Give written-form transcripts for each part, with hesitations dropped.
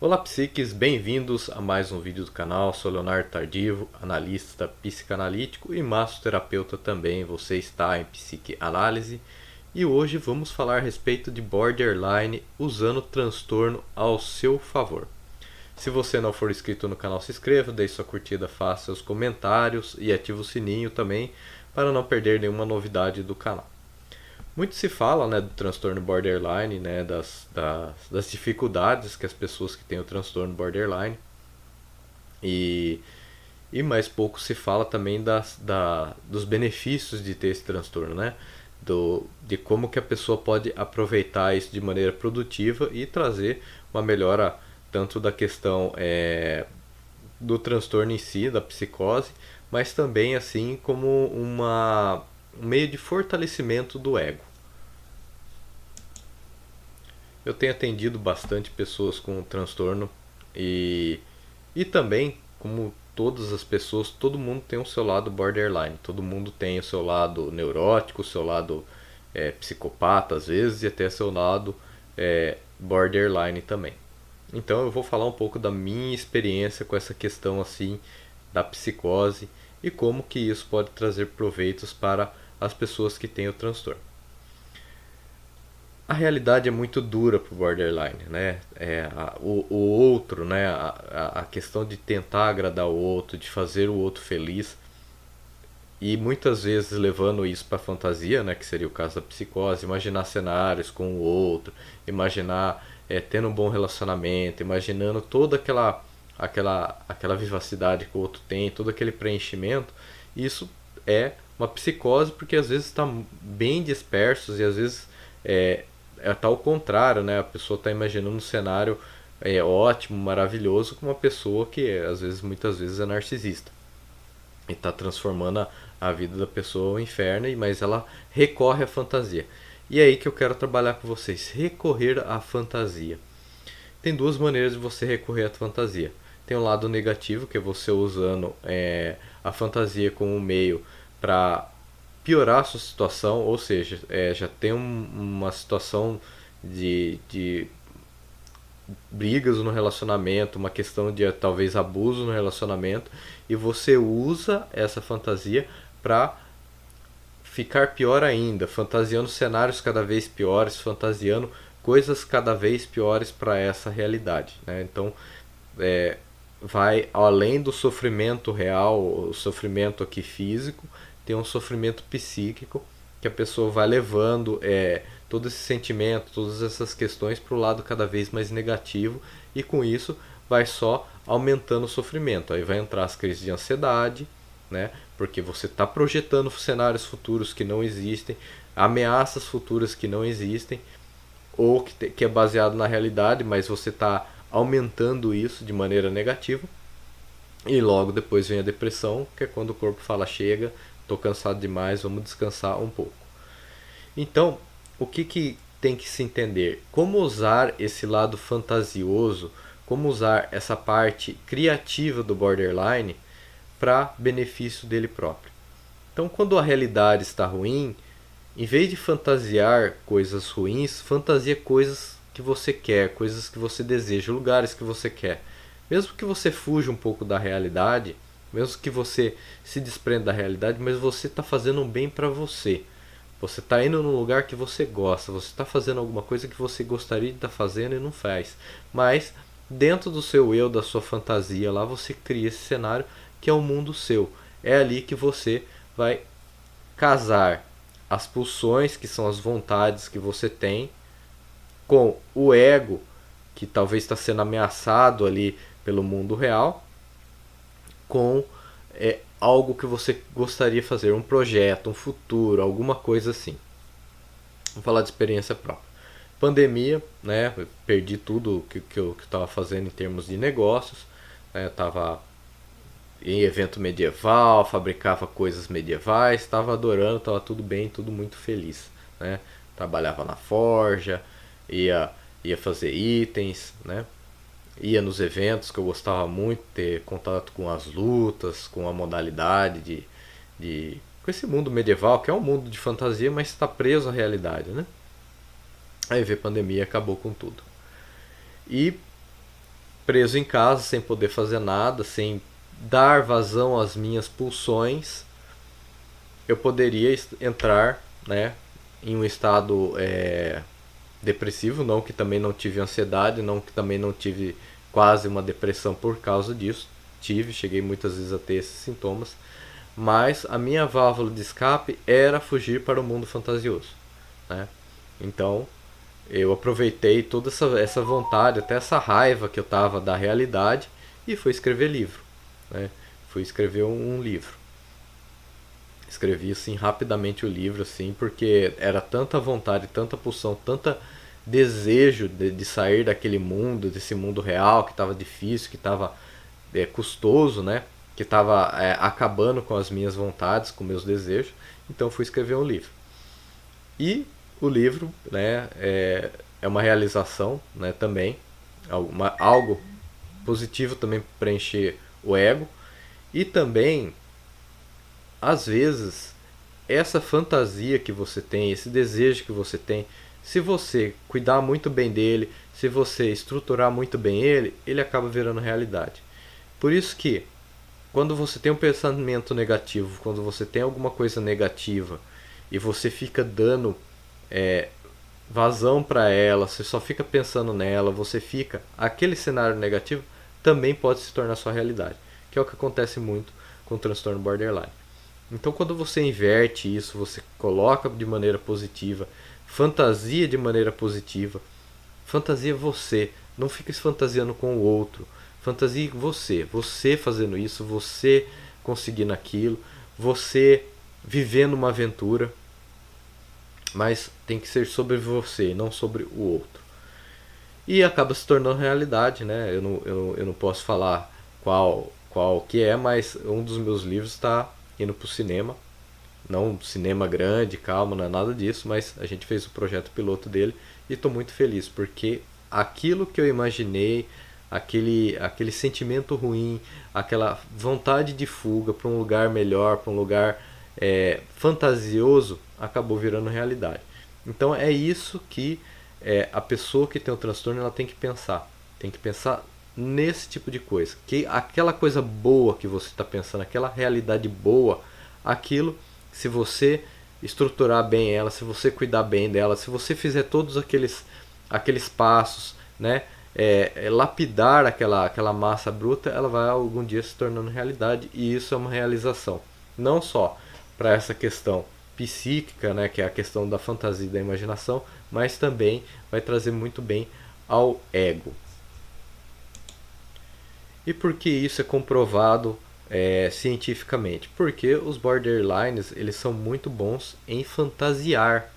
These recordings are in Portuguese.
Olá, psiques, bem-vindos a mais um vídeo do canal. Sou Leonardo Tardivo, analista psicanalítico e massoterapeuta também. Você está em psicanálise e hoje vamos falar a respeito de borderline usando o transtorno ao seu favor. Se você não for inscrito no canal, se inscreva, deixe sua curtida, faça seus comentários e ative o sininho também para não perder nenhuma novidade do canal. Muito se fala, né, do transtorno borderline, né, das dificuldades que as pessoas que têm o transtorno borderline e, e mais pouco se fala também dos benefícios de ter esse transtorno, né, de como que a pessoa pode aproveitar isso de maneira produtiva e trazer uma melhora tanto da questão do transtorno em si, da psicose, mas também assim como um meio de fortalecimento do ego. Eu tenho atendido bastante pessoas com transtorno e, e também, como todas as pessoas, todo mundo tem o seu lado borderline, todo mundo tem o seu lado neurótico, o seu lado psicopata às vezes e até seu lado borderline também. Então eu vou falar um pouco da minha experiência com essa questão assim da psicose e como que isso pode trazer proveitos para as pessoas que têm o transtorno. A realidade é muito dura pro borderline, né? O outro, né? A questão de tentar agradar o outro, de fazer o outro feliz e muitas vezes levando isso para fantasia, né? Que seria o caso da psicose, imaginar cenários com o outro, imaginar tendo um bom relacionamento, imaginando toda aquela vivacidade que o outro tem, todo aquele preenchimento. Isso é uma psicose porque às vezes está bem dispersos e às vezes tá ao contrário, né? A pessoa está imaginando um cenário ótimo, maravilhoso com uma pessoa que às vezes, muitas vezes é narcisista e está transformando a vida da pessoa ao inferno, mas ela recorre à fantasia. E é aí que eu quero trabalhar com vocês, recorrer à fantasia. Tem duas maneiras de você recorrer à fantasia. Tem um lado negativo, que é você usando a fantasia como um meio para piorar a sua situação, ou seja, já tem uma situação de brigas no relacionamento, uma questão de talvez abuso no relacionamento, e você usa essa fantasia para ficar pior ainda, fantasiando cenários cada vez piores, fantasiando coisas cada vez piores para essa realidade, né? Então, vai além do sofrimento real, o sofrimento aqui físico, tem um sofrimento psíquico que a pessoa vai levando todo esse sentimento, todas essas questões para o lado cada vez mais negativo e com isso vai só aumentando o sofrimento. Aí vai entrar as crises de ansiedade, né? Porque você está projetando cenários futuros que não existem, ameaças futuras que não existem, ou que é baseado na realidade, mas você está aumentando isso de maneira negativa. E logo depois vem a depressão, que é quando o corpo fala: chega, estou cansado demais, vamos descansar um pouco. Então, o que tem que se entender? Como usar esse lado fantasioso, como usar essa parte criativa do borderline para benefício dele próprio. Então, quando a realidade está ruim, em vez de fantasiar coisas ruins, fantasia coisas que você quer, coisas que você deseja, lugares que você quer. Mesmo que você fuja um pouco da realidade, mesmo que você se desprenda da realidade, mas você está fazendo um bem para você. Você está indo num lugar que você gosta, você está fazendo alguma coisa que você gostaria de estar fazendo e não faz. Mas dentro do seu eu, da sua fantasia lá, você cria esse cenário que é o mundo seu. É ali que você vai casar as pulsões, que são as vontades que você tem, com o ego, que talvez está sendo ameaçado ali pelo mundo real, com algo que você gostaria de fazer, um projeto, um futuro, alguma coisa assim. Vamos falar de experiência própria. Pandemia, né? Eu perdi tudo que eu estava fazendo em termos de negócios. Né, eu estava em evento medieval, fabricava coisas medievais, estava adorando, estava tudo bem, tudo muito feliz. Né? Trabalhava na forja, ia fazer itens, né? Ia nos eventos que eu gostava muito, ter contato com as lutas, com a modalidade com esse mundo medieval, que é um mundo de fantasia, mas está preso à realidade, né? Aí veio a pandemia e acabou com tudo. E preso em casa, sem poder fazer nada, sem dar vazão às minhas pulsões, eu poderia entrar, né, em um estado depressivo. Não que também não tive ansiedade, não que também não tive quase uma depressão por causa disso. Cheguei muitas vezes a ter esses sintomas, mas a minha válvula de escape era fugir para o mundo fantasioso, né? Então eu aproveitei toda essa vontade, até essa raiva que eu tava da realidade, e fui escrever livro, né? Fui escrever um livro. Escrevi assim rapidamente o livro, assim, porque era tanta vontade, tanta pulsão, tanta desejo de sair daquele mundo, desse mundo real que estava difícil, que estava custoso, né? Que estava acabando com as minhas vontades, com meus desejos. Então fui escrever um livro. E o livro, né, é uma realização, né, também, algo positivo também para preencher o ego. E também, às vezes, essa fantasia que você tem, esse desejo que você tem, se você cuidar muito bem dele, se você estruturar muito bem ele, ele acaba virando realidade. Por isso que, quando você tem um pensamento negativo, quando você tem alguma coisa negativa e você fica dando vazão para ela, você só fica pensando nela, você fica, aquele cenário negativo também pode se tornar sua realidade, que é o que acontece muito com o transtorno borderline. Então, quando você inverte isso, você coloca de maneira positiva, fantasia de maneira positiva, fantasia você, não fica se fantasiando com o outro, fantasie você fazendo isso, você conseguindo aquilo, você vivendo uma aventura, mas tem que ser sobre você, não sobre o outro. E acaba se tornando realidade, né? Eu não posso falar qual que é, mas um dos meus livros está indo para o cinema. Não um cinema grande, calma, não é nada disso, mas a gente fez o projeto piloto dele e estou muito feliz, porque aquilo que eu imaginei, aquele sentimento ruim, aquela vontade de fuga para um lugar melhor, para um lugar fantasioso, acabou virando realidade. Então é isso que a pessoa que tem o transtorno ela tem que pensar. Tem que pensar nesse tipo de coisa. Que aquela coisa boa que você está pensando, aquela realidade boa, aquilo, se você estruturar bem ela, se você cuidar bem dela, se você fizer todos aqueles passos, né, lapidar aquela massa bruta, ela vai algum dia se tornando realidade, e isso é uma realização. Não só para essa questão psíquica, né, que é a questão da fantasia e da imaginação, mas também vai trazer muito bem ao ego. E por que isso é comprovado cientificamente? Porque os borderlines eles são muito bons em fantasiar,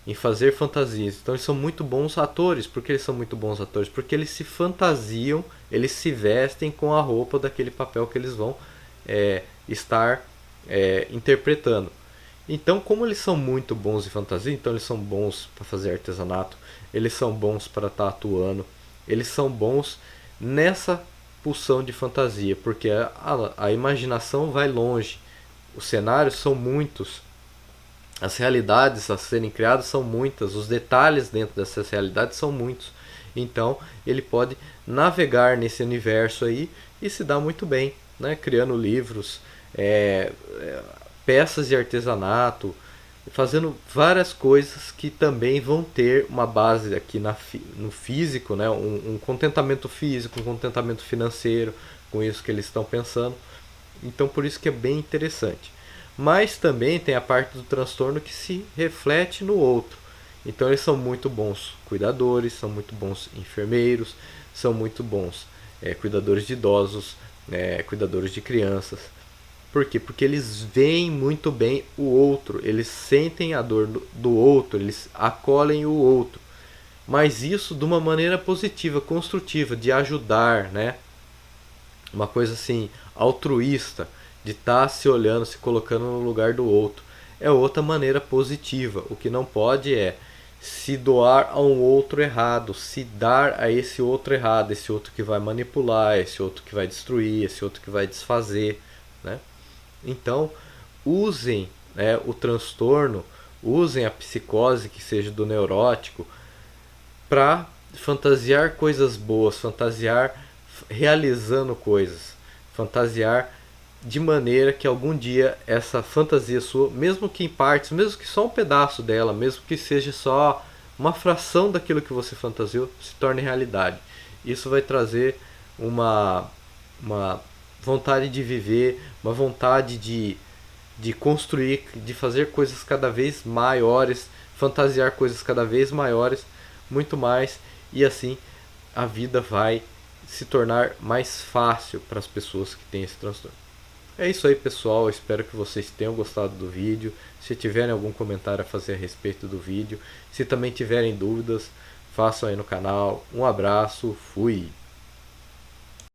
em fazer fantasias. Então eles são muito bons atores. Por que eles são muito bons atores? Porque eles se fantasiam, eles se vestem com a roupa daquele papel que eles vão estar interpretando. Então, como eles são muito bons em fantasia, então eles são bons para fazer artesanato, eles são bons para estar atuando, eles são bons nessa pulsão de fantasia, porque a imaginação vai longe, os cenários são muitos, as realidades a serem criadas são muitas, os detalhes dentro dessas realidades são muitos. Então ele pode navegar nesse universo aí e se dar muito bem, né? Criando livros, peças de artesanato, fazendo várias coisas que também vão ter uma base aqui no físico, né? Um contentamento físico, um contentamento financeiro com isso que eles estão pensando. Então por isso que é bem interessante. Mas também tem a parte do transtorno que se reflete no outro. Então eles são muito bons cuidadores, são muito bons enfermeiros, são muito bons cuidadores de idosos, cuidadores de crianças. Por quê? Porque eles veem muito bem o outro, eles sentem a dor do outro, eles acolhem o outro. Mas isso de uma maneira positiva, construtiva, de ajudar, né? Uma coisa assim, altruísta, de estar se olhando, se colocando no lugar do outro. É outra maneira positiva. O que não pode é se doar a um outro errado, se dar a esse outro errado, esse outro que vai manipular, esse outro que vai destruir, esse outro que vai desfazer, né? Então, usem o transtorno, usem a psicose, que seja do neurótico, para fantasiar coisas boas, fantasiar realizando coisas, fantasiar de maneira que algum dia essa fantasia sua, mesmo que em partes, mesmo que só um pedaço dela, mesmo que seja só uma fração daquilo que você fantasiou, se torne realidade. Isso vai trazer uma, uma vontade de viver, uma vontade de construir, de fazer coisas cada vez maiores, fantasiar coisas cada vez maiores, muito mais, e assim a vida vai se tornar mais fácil para as pessoas que têm esse transtorno. É isso aí, pessoal. Espero que vocês tenham gostado do vídeo. Se tiverem algum comentário a fazer a respeito do vídeo, se também tiverem dúvidas, façam aí no canal. Um abraço, fui!